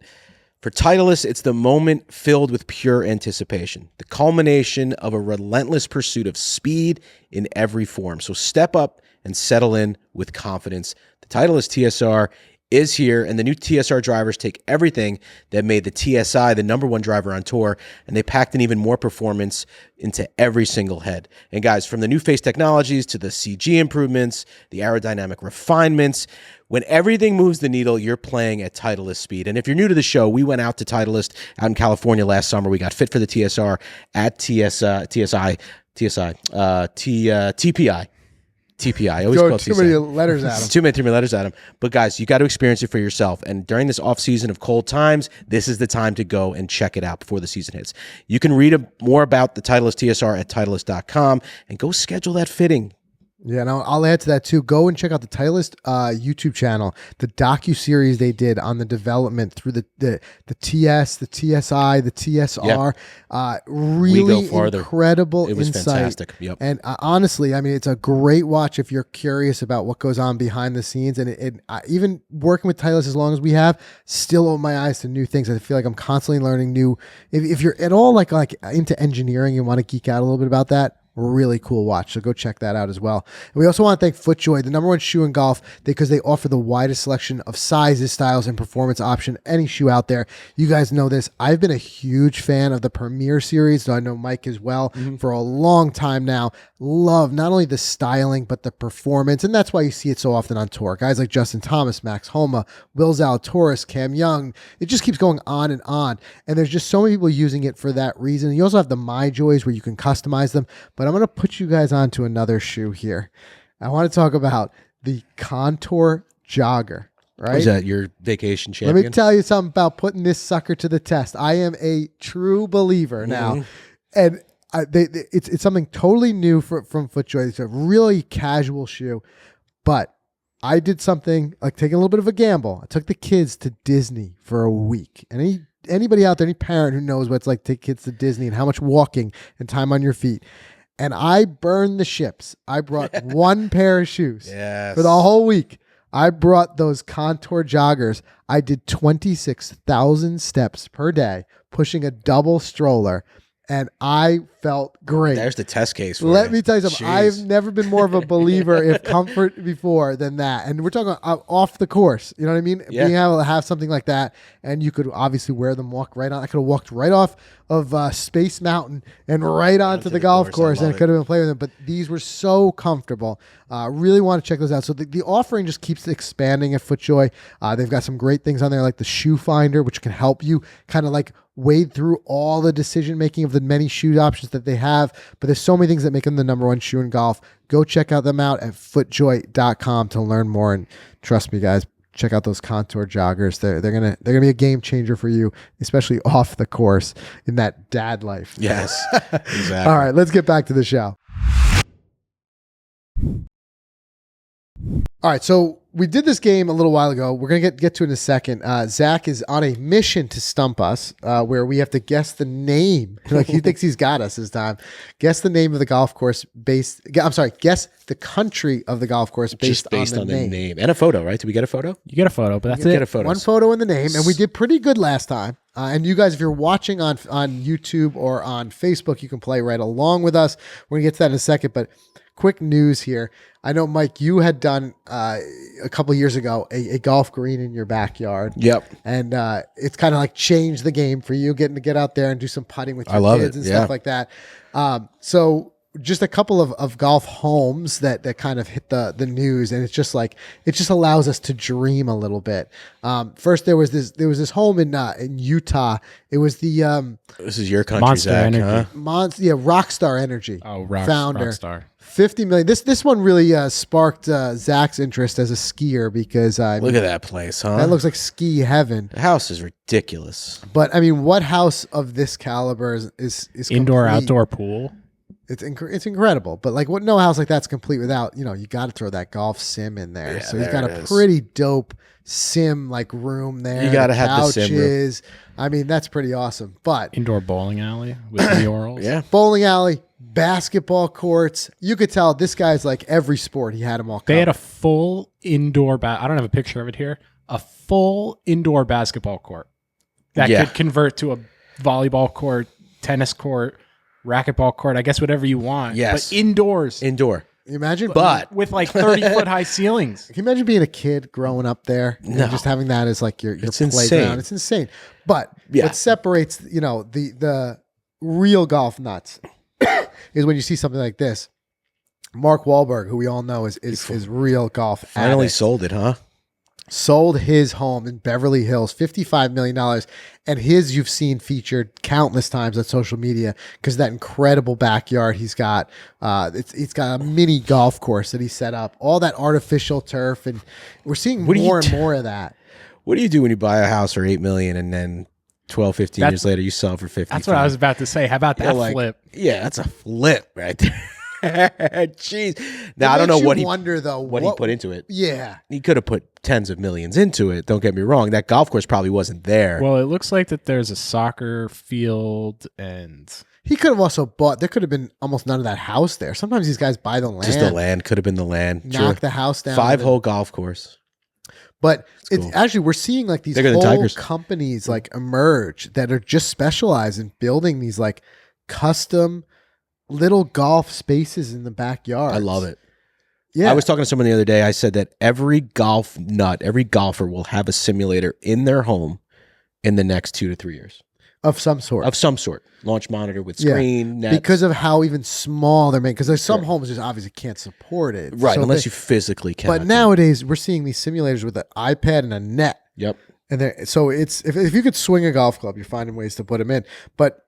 For Titleist, it's the moment filled with pure anticipation, the culmination of a relentless pursuit of speed in every form. So step up and settle in with confidence. The Titleist TSR is here, and the new TSR drivers take everything that made the TSI the #1 driver on tour, and they packed in even more performance into every single head. And guys, from the new face technologies to the CG improvements, the aerodynamic refinements, when everything moves the needle, you're playing at Titleist speed. And if you're new to the show, we went out to Titleist out in California last summer. We got fit for the TSR at TPI. I always call too many letters at them. Too many letters at them. But guys, you got to experience it for yourself. And during this off season of cold times, this is the time to go and check it out before the season hits. You can read more about the Titleist TSR at Titleist.com and go schedule that fitting. Yeah, and I'll add to that too. Go and check out the Titleist YouTube channel, the docu-series they did on the development through the TS, the TSI, the TSR. Really incredible It was insight. fantastic. Yep. And honestly, I mean, it's a great watch if you're curious about what goes on behind the scenes. And even working with Titleist as long as we have, still open my eyes to new things. I feel like I'm constantly learning new. If you're at all like into engineering and want to geek out a little bit about that, really cool watch. So go check that out as well. And we also want to thank FootJoy, the #1 shoe in golf, because they offer the widest selection of sizes, styles, and performance option any shoe out there. You guys know this. I've been a huge fan of the Premier series, so I know Mike as well, for a long time now. Love not only the styling, but the performance. And that's why you see it so often on tour. Guys like Justin Thomas, Max Homa, Will Zalatoris, Cam Young. It just keeps going on and on. And there's just so many people using it for that reason. You also have the MyJoys where you can customize them. But I'm going to put you guys on to another shoe here. I want to talk about the Contour Jogger. Right? Is that your vacation champion? Let me tell you something about putting this sucker to the test. I am a true believer now. And it's something totally new from FootJoy. It's a really casual shoe. But I did something like taking a little bit of a gamble. I took the kids to Disney for a week. And anybody out there, any parent who knows what it's like to take kids to Disney and how much walking and time on your feet. And I burned the ships. I brought one pair of shoes for the whole week. I brought those Contour joggers. I did 26,000 steps per day, pushing a double stroller, and I felt great. There's the test case. Let me tell you something. I've never been more of a believer of comfort before than that. And we're talking off the course. You know what I mean? Yeah. Being able to have something like that, and you could obviously wear them, walk right on. I could have walked right off of Space Mountain and right onto the golf course, and could have been playing with them. But these were so comfortable. Really want to check those out. So the offering just keeps expanding at FootJoy. They've got some great things on there like the Shoe Finder, which can help you kind of like wade through all the decision making of the many shoe options that they have. But there's so many things that make them the #1 shoe in golf. Go check out them out at footjoy.com to learn more. And trust me, guys, check out those Contour joggers. They're gonna be a game changer for you, especially off the course in that dad life. Yes, exactly. All right, let's get back to the show. All right, so we did this game a little while ago. We're going to get to it in a second. Zach is on a mission to stump us where we have to guess the name. Like he thinks he's got us this time. Guess the name of the golf course guess the country of the golf course based on the name. And a photo, right? Did we get a photo? You get a photo, but that's it. Get a photo. One photo in the name, and we did pretty good last time. And you guys, if you're watching on YouTube or on Facebook, you can play right along with us. We're going to get to that in a second, but quick news here. I know, Mike, you had done a couple years ago a golf green in your backyard. Yep. And it's kind of like changed the game for you, getting to get out there and do some putting with your love kids it. and Yeah. stuff like that. So just a couple of golf homes that kind of hit the news, and it's just like it just allows us to dream a little bit. First, there was this home in Utah. It was the This is your country, Monster Zach, Energy. huh? Rockstar Energy. Oh, founder. Rockstar. 50 million. This one really sparked Zach's interest as a skier because Look at that place, huh? that looks like ski heaven. The house is ridiculous. But I mean, what house of this caliber is Indoor, complete? outdoor pool. It's incredible. But like, no house like that's complete without you got to throw that golf sim in there. Yeah, So he's there got it a is. pretty dope sim like room there. You gotta have the sim room. couches. I mean, that's pretty awesome. But Indoor bowling alley with murals. Yeah. bowling alley, basketball courts. You could tell this guy's like every sport. He had them all covered. They had a full indoor I don't have a picture of it here. A full indoor basketball court that Yeah. could convert to a volleyball court, tennis court, racquetball court, I guess whatever you want. Yes. But indoors Indoor. You imagine? But with like 30-foot high ceilings. Can you imagine being a kid growing up there and No. just having that as like your It's playground? insane. It's insane. But Yeah. what separates, the real golf nuts is when you see something like this. Mark Wahlberg, who we all know is real golf finally addict, sold it, huh? sold his home in Beverly Hills, $55 million. And his you've seen featured countless times on social media because that incredible backyard he's got. It's got a mini golf course that he set up, all that artificial turf. And we're seeing What do you more and t- more of that. What do you do when you buy a house for $8 million and then 12, 15 That's- years later you sell it for 50? That's what I was about to say. How about that flip? Yeah, that's a flip right there. Jeez. Now It I don't know makes you what he wonder though what he put into it. Yeah. He could have put tens of millions into it. Don't get me wrong. That golf course probably wasn't there. Well, it looks like that there's a soccer field and He could have also bought. There could have been almost none of that house there. Sometimes these guys buy the land, Just the land could have been the land. knock the house down, 5-hole golf course. But cool. it's actually we're seeing like these Bigger than whole Tigers. companies like emerge that are just specialized in building these like custom little golf spaces in the backyard. I love it. Yeah, I was talking to someone the other day. I said that every golf nut, every golfer will have a simulator in their home in the next 2 to 3 years of some sort. of some sort. Launch monitor with Yeah. screen, nets. Because of how even small they're made. Because there's some homes just obviously can't support it. Right, So unless they- you physically can. But nowadays we're seeing these simulators with an iPad and a net. Yep. And so it's if you could swing a golf club, you're finding ways to put them in. But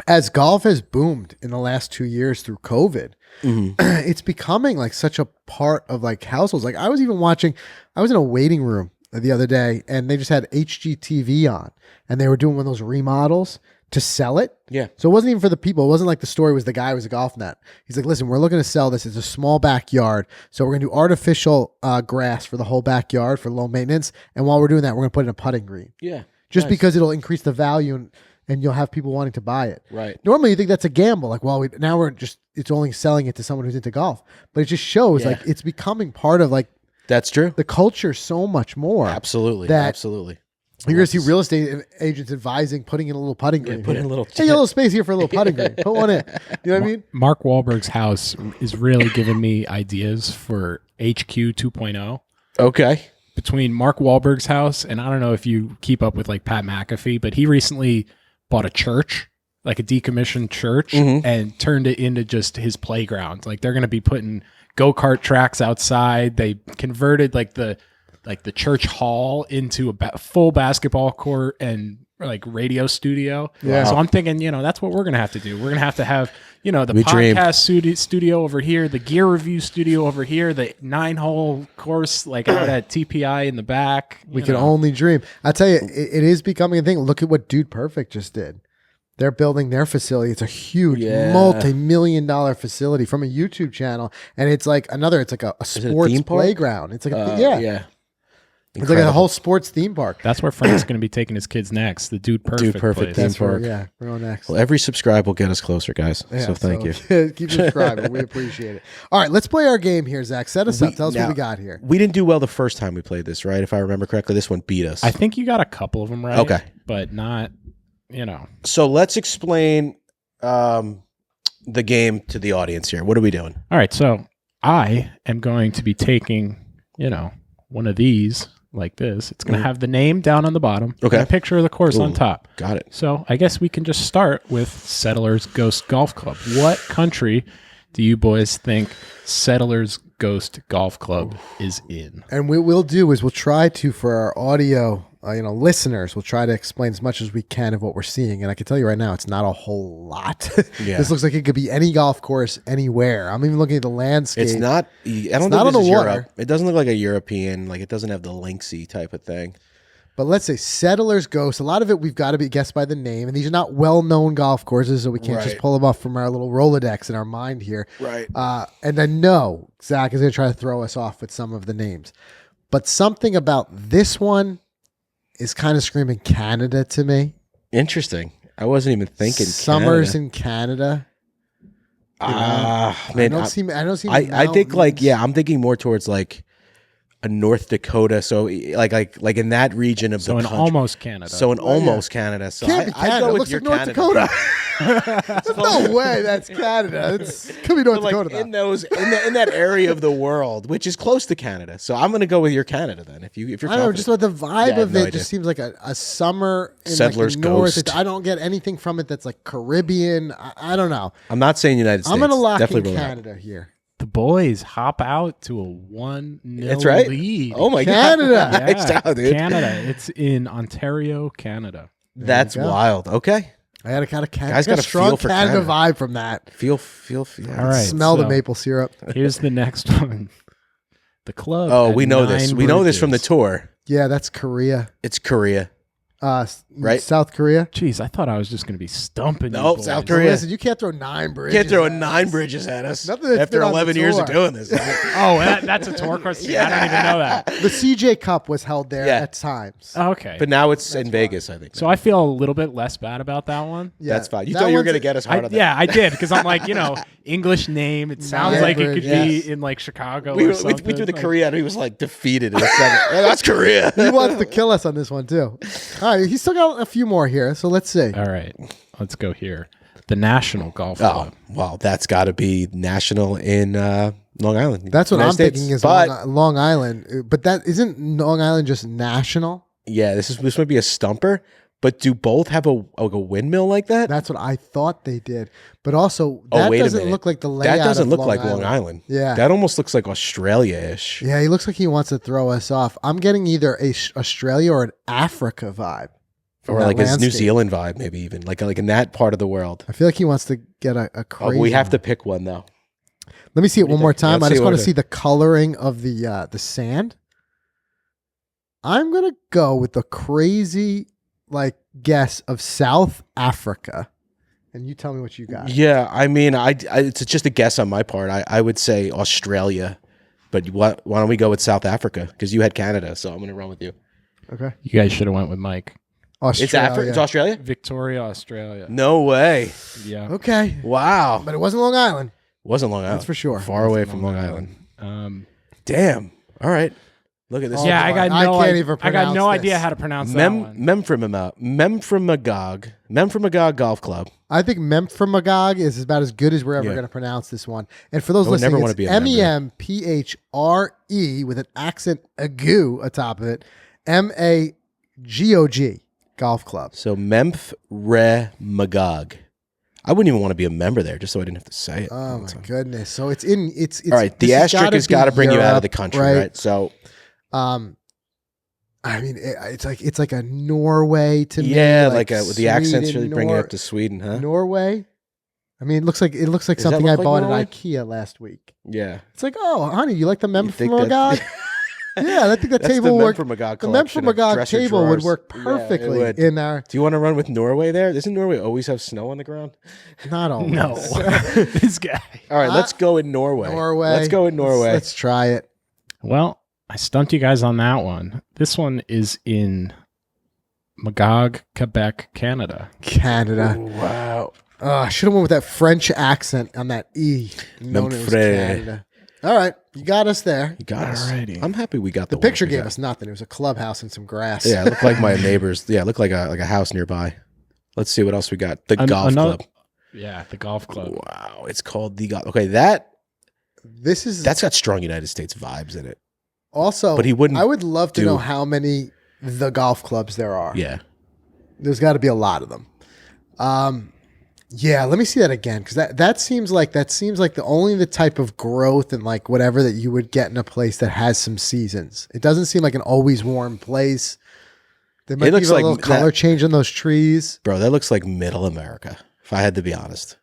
as golf has boomed in the last 2 years through COVID, it's becoming like such a part of like households. Like I was in a waiting room the other day and they just had HGTV on and they were doing one of those remodels to sell it. Yeah. So it wasn't even for the people. It wasn't like the story was the guy who was a golf nut. He's like, listen, we're looking to sell this. It's a small backyard. So we're going to do artificial grass for the whole backyard for low maintenance. And while we're doing that, we're going to put in a putting green Yeah. just Nice. because it'll increase the value and you'll have people wanting to buy it. Right. Normally you think that's a gamble. Like, well, now it's only selling it to someone who's into golf, but it just shows Yeah. like it's becoming part of like That's true. the culture so much more. Absolutely. That- Absolutely. You're going to see real estate agents advising putting in a little putting green. put in here. a little- Hey, a little space here for a little putting green. Put one in. You know what I mean? Mark Wahlberg's house is really giving me ideas for HQ 2.0. Okay. Between Mark Wahlberg's house and I don't know if you keep up with like Pat McAfee, but he recently bought a church, like a decommissioned church, and turned it into just his playground. Like they're going to be putting go-kart tracks outside. They converted like the church hall into a full basketball court and like radio studio. Yeah. So I'm thinking, that's what we're going to have to do. We're going to have, the We dream. podcast studio over here, the gear review studio over here, the 9-hole course like out at TPI in the back. We can only dream. I tell you, it is becoming a thing. Look at what Dude Perfect just did. They're building their facility. It's a huge multi-million-dollar facility from a YouTube channel. And it's like a sports theme park? playground. It's like Yeah. It's like a whole sports theme park. That's where Frank's going to be taking his kids next. The Dude Perfect place. theme That's where, park. yeah, we're on next. Well, every subscribe will get us closer, guys. Yeah, so thank you. Keep subscribing. We appreciate it. All right, let's play our game here, Zach. Set us up. Tell us what we got here. We didn't do well the first time we played this, right? If I remember correctly, this one beat us. I think you got a couple of them right. Okay. But not, So let's explain the game to the audience here. What are we doing? All right, so I am going to be taking, one of these like this. It's going to have the name down on the bottom, Okay. and a picture of the course on top. Got it. So I guess we can just start with Settlers Ghost Golf Club. What country do you boys think Settlers Ghost Golf Club is in? And what we'll do is we'll try to, for our audio, listeners, we'll try to explain as much as we can of what we're seeing. And I can tell you right now, it's not a whole lot. Yeah. This looks like it could be any golf course anywhere. I'm even looking at the landscape. It's not. I don't think not on this the is water. Europe. It doesn't look like a European. Like it doesn't have the linksy type of thing. But let's say Settlers Ghost. A lot of it we've got to be guessed by the name, and these are not well-known golf courses, so we can't just Right. pull them off from our little Rolodex in our mind here. Right. And I know Zach is going to try to throw us off with some of the names, but something about this one is kind of screaming Canada to me. Interesting. I wasn't even thinking Summers Canada. in Canada. Man, I don't see. I think I'm thinking more towards like a North Dakota. So like in that region of So the in country. almost Canada. So in almost Canada. So Can't be I Canada. go It with looks your like North Canada. Dakota. There's no way that's Canada. It could be North But Dakota. like in though. those in that area of the world, which is close to Canada. So I'm gonna go with your Canada then. If you're I don't know, confident. just about the vibe Yeah, I have of no it idea. just seems like a summer in Settlers like the north. Ghost. I don't get anything from it that's like Caribbean. I don't know. I'm not saying United States. I'm gonna lock Definitely in rule it out. Canada here. The boys hop out to a 1-0 That's right. lead. Oh my Canada. god! Nice job, dude. Canada. It's in Ontario, Canada. That's you go. wild. Okay. I got a kind of Guys got a got a strong feel for Canada Canada. vibe from that. Feel. All right. Smell the so maple syrup. Here's the next one. The club. Oh, at we know this. 9 We know this from the bridges. tour. Yeah, that's Korea. It's Korea. Right? South Korea. Jeez, I thought I was just going to be stumping you Nope, boys. South So Korea. listen, you can't throw 9 bridges. Can't throw at 9 us. bridges at us Nothing that's after been on the 11 years of tour. doing this. Oh, that's a tour course? Yeah. I don't even know that. The CJ Cup was held there Yeah. at times. Okay. But now it's in Vegas, I think. So I feel a little bit less bad about that one. Yeah, That's fine. You that thought you were one's- going to get us hard on that. Yeah, I did because I'm like, English name. It sounds Yeah, like it could yes. be in like Chicago. We or threw something. the Like- Korea and he was like defeated in a second. Yeah, that's Korea. He wants to kill us on this one too. All right, he's still got a few more here, so let's see. All right, let's go here. The National Golf Oh, Club. well, that's got to be national in Long Island. That's what United I'm States. thinking is But Long Island. But that isn't Long Island just national? yeah, this might be a stumper. But do both have a windmill like that? That's what I thought they did. But also, that wait a doesn't minute. look like the layout That doesn't of look Long like Island. Long Island. Yeah. That almost looks like Australia-ish. Yeah, he looks like he wants to throw us off. I'm getting either a Australia or an Africa vibe. from Or that like a New landscape. Zealand vibe, maybe even. Like in that part of the world. I feel like he wants to get a Oh, crazy. we have one. to pick one, though. Let me see it What do one you more think? time. Let's I see just what want it to is. see the coloring of the sand. I'm gonna go with the crazy guess of South Africa, and you tell me what you got. Yeah, I mean, it's just a guess on my part. I would say Australia, but why don't we go with South Africa? Because you had Canada, so I'm going to run with you. Okay, You guys should have went with Mike. Australia. It's Africa. It's Australia. Victoria, Australia. No way. Yeah. Okay, Wow. but it wasn't Long Island. Wasn't Long Island. That's for sure. Far away from Long Island. Um, Damn. All right. Look at this. Oh, yeah, I got I no. can't I, even I got no pronounce idea this. how to pronounce that one. Memphramagog Golf Club. I think Memphramagog is about as good as we're ever Yeah. going to pronounce this one. And for those I would never listening, wanna it's be a member. MEMPHRE with an accent agu atop of it. MAGOG Golf Club. So Memphramagog. I wouldn't even want to be a member there, just so I didn't have to say it. Oh my goodness! So it's in. It's All right. The this asterisk has got to bring you out of the country, right? So I mean, it's like a Norway to me. yeah, like with the accents Sweden, really bring it up to Sweden, huh? Norway. I mean, it looks like Does that something look I like bought Norway? at IKEA last week. Yeah. It's like, oh, honey, you like the You think Memphramagog? Yeah, I think the That's table the would work. Memphramagog The collection of Memphramagog dresser table would drawers. work Yeah, it perfectly would. in our. Do you want to run with Norway there? Doesn't Norway always have snow on the ground? Not always. No, this guy. All right, let's go in Norway. Norway. Let's go in Norway. Let's try it. Well, I stumped you guys on that one. This one is in Magog, Quebec, Canada. Canada. Wow. I should have went with that French accent on that E. Known it was Memphre. Canada. All right, you got us there. You got us. Alrighty. I'm happy we got The the picture one gave we got. us nothing. It was a clubhouse and some grass. Yeah, it looked like my neighbors. Yeah, it looked like a house nearby. Let's see what else we got. The golf another- club. Yeah, the golf club. Wow, it's called the golf. Okay, that's got strong United States vibes in it. Also, but he wouldn't. I would love to know how many the golf clubs there are. Yeah, there's got to be a lot of them. Yeah, let me see that again because that seems like the type of growth and like whatever that you would get in a place that has some seasons. It doesn't seem like an always warm place. There might be a little color change on those trees. Bro, that looks like middle America, if I had to be honest.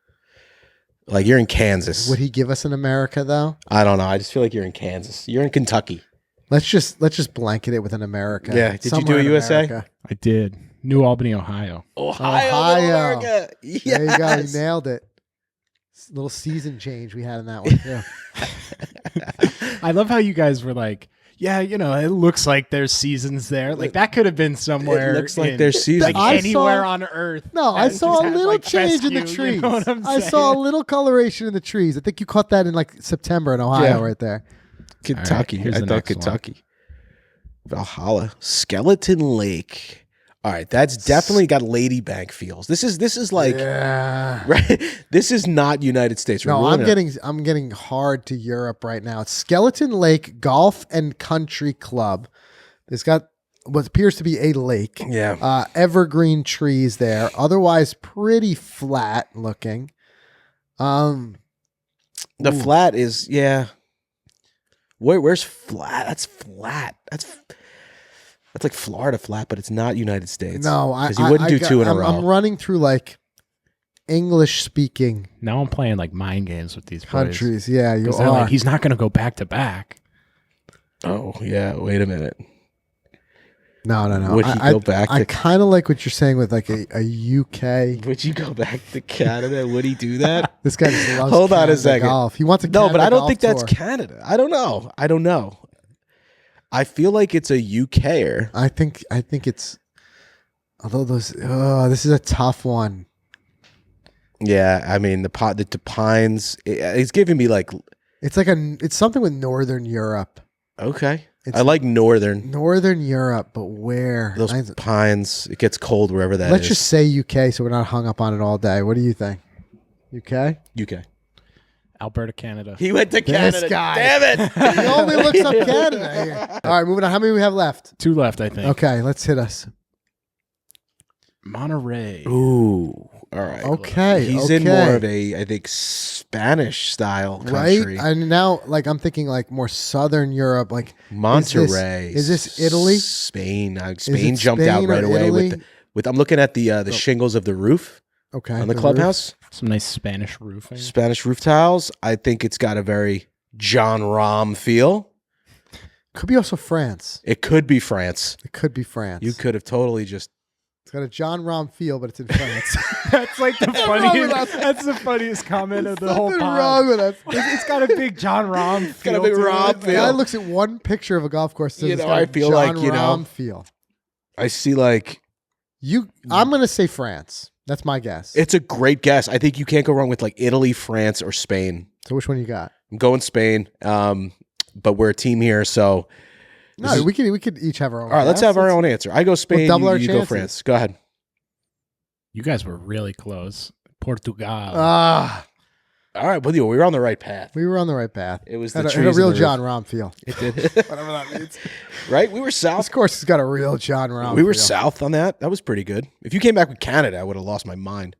Like you're in Kansas. Would he give us an America though? I don't know. I just feel like you're in Kansas. You're in Kentucky. Let's just blanket it with an America. Yeah. Did you do a USA? America. I did. New Albany, Ohio. Ohio. America. Yes. There you go. You nailed it. Little season change we had in that one too. I love how you guys were like, yeah, it looks like there's seasons there. Like that could have been somewhere. It looks like there's seasons. Like anywhere on Earth. No, I saw a little change in the trees. You know what I'm I saw a little coloration in the trees. I think you caught that in like September in Ohio right there. Kentucky. Right, I thought Kentucky. Valhalla. Skeleton Lake. All right, that's definitely got Lady Bank feels. This is like right. This is not United States. No, I'm getting hard to Europe right now. It's Skeleton Lake Golf and Country Club. It's got what appears to be a lake. Yeah. Evergreen trees there. Otherwise, pretty flat looking. The flat is Where's flat? That's flat. That's like Florida flat, but it's not United States. No, because you wouldn't do two in a row. I'm running through like English speaking. Now I'm playing like mind games with these countries. Yeah, you are. Like, he's not going to go back to back. Oh yeah, wait a minute. No. Would he go back? I kind of like what you're saying with like a UK. Would you go back to Canada? Would he do that? This guy just loves Hold Canada on a second. golf. He wants a no, Canada but I don't golf think that's tour. Canada. I don't know. I feel like it's a UKer. I think it's. Although this is a tough one. Yeah, I mean the pines. It's giving me like. It's something with Northern Europe. Okay, I like Northern Europe, but where those pines? It gets cold wherever that is. Let's just say UK, so we're not hung up on it all day. What do you think? UK. Alberta, Canada. He went to Canada. This guy. Damn it. He only looks up Canada here. All right, moving on. How many we have left? 2 left, I think. Okay, let's hit us. Monterey. Ooh. All right. Okay. He's in more of a, I think, Spanish style country. Right? And now, like, I'm thinking like more Southern Europe. Like Monterey. Is this Italy? Spain. Spain jumped out right away with I'm looking at the shingles of the roof. Okay. On the clubhouse. Some nice Spanish roofing. Spanish roof tiles. I think it's got a very John Rahm feel. Could be also France. It could be France. You could have totally just. It's got a John Rahm feel, but it's in France. That's like the funniest. That's the funniest comment of the whole pod. Nothing wrong with us. It's got a big John Rahm feel. It's got a big Rahm feel. The guy looks at one picture of a golf course. Says I feel like Rahm feel. I see like I'm going to say France. That's my guess. It's a great guess. I think you can't go wrong with like Italy, France, or Spain. So which one you got? I'm going Spain, but we're a team here, so. No, we could each have our own. All right, let's have our own answer. I go Spain, you go France. Go ahead. You guys were really close. Portugal. All right, we were on the right path. We were on the right path. It was had a real John Rahm feel. It did. Whatever that means. Right? We were south. This course has got a real John Rahm We were feel. south on that. That was pretty good. If you came back with Canada, I would have lost my mind.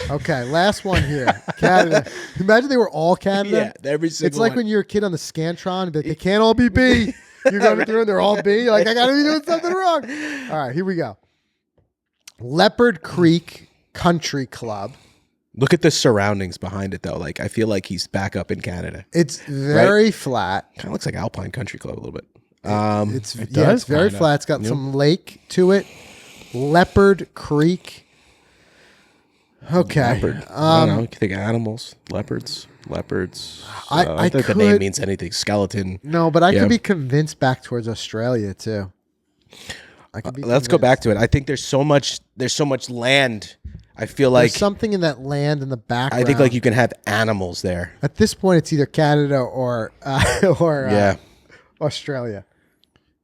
Okay, last one here. Canada. Imagine they were all Canada. Yeah, every single It's like one. when you're a kid on the Scantron, but they can't all be B. You're going through and they're all B. You're like, I got to be doing something wrong. All right, here we go. Leopard Creek Country Club. Look at the surroundings behind it, though. Like, I feel like he's back up in Canada. It's very flat. Kind of looks like Alpine Country Club a little bit. It's very flat. It's got some lake to it. Leopard Creek. Okay. Leopard. I don't know. You can think of animals. Leopards. I don't think the name means anything. Skeleton. No, but I could be convinced back towards Australia, too. Let's go back to it. I think there's so much land. I feel like there's something in that land in the background. I think like you can have animals there. At this point, it's either Canada or Australia.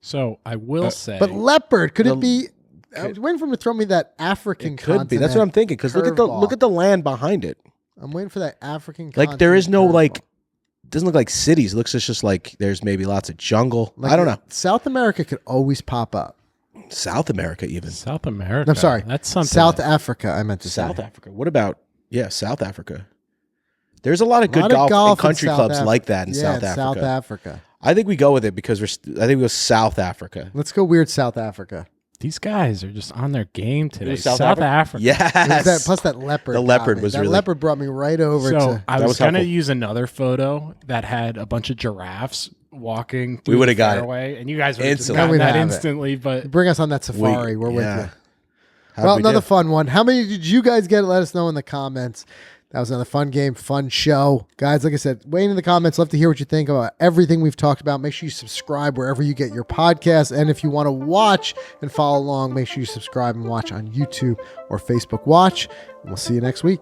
So I will say, but leopard could it be? I was waiting for him to throw me that African. It could be. That's what I'm thinking. Because look at the land behind it. I'm waiting for that African. Like there is no continent like, curveball. doesn't look like cities. It looks just like there's maybe lots of jungle. Like, I don't know. South America could always pop up. South America even. South America. I'm sorry. That's something. South Africa, I meant to say. South Africa. What about South Africa? There's a lot of good Lot of golf and in country South clubs Af- like that in yeah, South in Africa. South Africa. I think we go with it because I think we go South Africa. Let's go weird South Africa. These guys are just on their game today. was South, South Africa. It was Yes. that, plus that leopard. The got leopard me. was that really- leopard brought me right over So to. I That was was going to helpful. use another photo that had a bunch of giraffes walking through We would've the got it. fairway, and you guys would have just Instantly. gotten We'd that have it. instantly. But Bring us on that safari. We're with you. How'd Well, we another do? fun one. How many did you guys get? Let us know in the comments. That was another fun game, fun show. Guys, like I said, wait in the comments. Love to hear what you think about everything we've talked about. Make sure you subscribe wherever you get your podcasts. And if you want to watch and follow along, make sure you subscribe and watch on YouTube or Facebook Watch. And we'll see you next week.